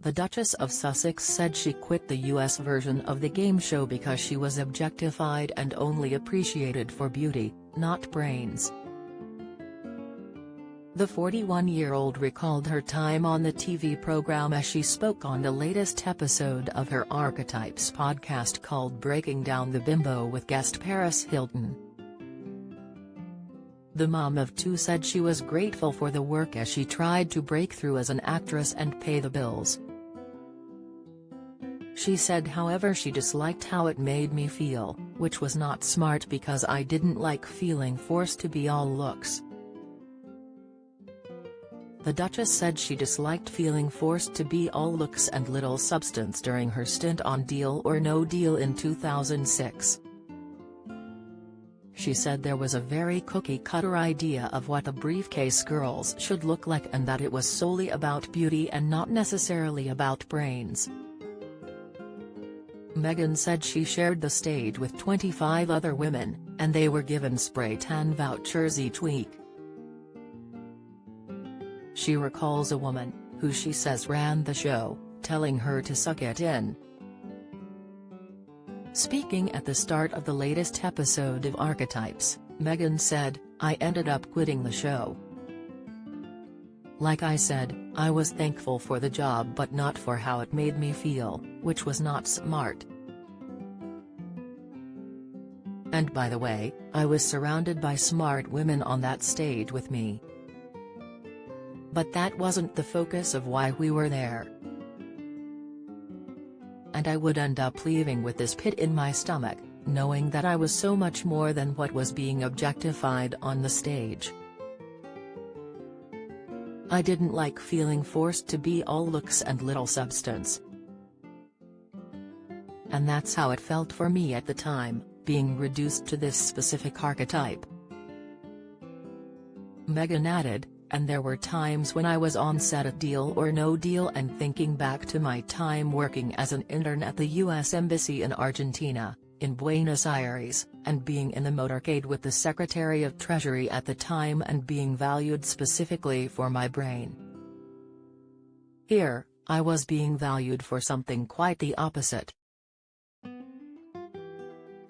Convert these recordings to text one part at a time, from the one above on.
The Duchess of Sussex said she quit the US version of the game show because she was objectified and only appreciated for beauty, not brains. The 41-year-old recalled her time on the TV program as she spoke on the latest episode of her Archetypes podcast called Breaking Down the Bimbo with guest Paris Hilton. The mom of two said she was grateful for the work as she tried to break through as an actress and pay the bills. She said however she disliked how it made me feel, which was not smart because I didn't like feeling forced to be all looks. The Duchess said she disliked feeling forced to be all looks and little substance during her stint on Deal or No Deal in 2006. She said there was a very cookie-cutter idea of what the briefcase girls should look like and that it was solely about beauty and not necessarily about brains. Meghan said she shared the stage with 25 other women, and they were given spray tan vouchers each week. She recalls a woman, who she says ran the show, telling her to suck it in. Speaking at the start of the latest episode of Archetypes, Meghan said, "I ended up quitting the show. Like I said, I was thankful for the job but not for how it made me feel, which was not smart. And by the way, I was surrounded by smart women on that stage with me. But that wasn't the focus of why we were there. And I would end up leaving with this pit in my stomach, knowing that I was so much more than what was being objectified on the stage. I didn't like feeling forced to be all looks and little substance. And that's how it felt for me at the time, being reduced to this specific archetype." Meghan added, "And there were times when I was on set at Deal or No Deal and thinking back to my time working as an intern at the US Embassy in Argentina, in Buenos Aires, and being in the motorcade with the Secretary of Treasury at the time and being valued specifically for my brain. Here, I was being valued for something quite the opposite."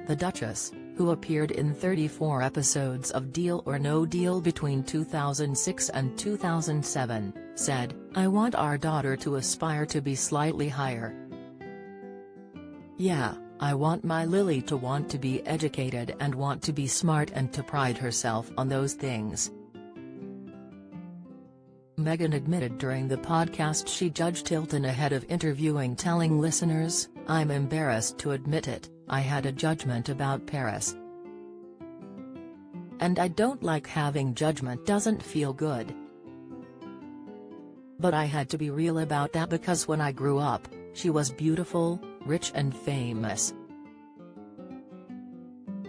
The Duchess, who appeared in 34 episodes of Deal or No Deal between 2006 and 2007, said, "I want our daughter to aspire to be slightly higher. Yeah, I want my Lily to want to be educated and want to be smart and to pride herself on those things." Meghan admitted during the podcast she judged Hilton ahead of interviewing, telling listeners, "I'm embarrassed to admit it, I had a judgment about Paris. And I don't like having judgment, doesn't feel good. But I had to be real about that because when I grew up, she was beautiful, rich and famous.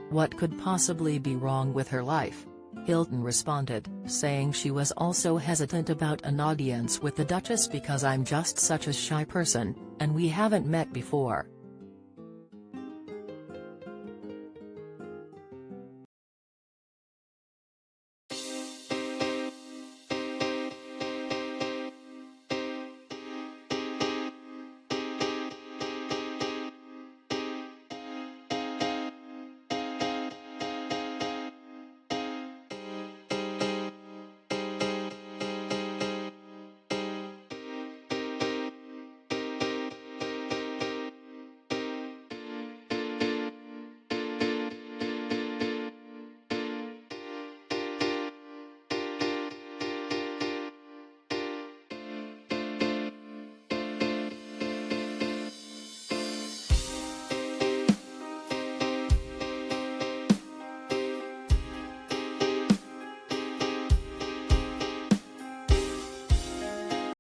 What could possibly be wrong with her life?" Hilton responded, saying she was also hesitant about an audience with the Duchess because "I'm just such a shy person, and we haven't met before.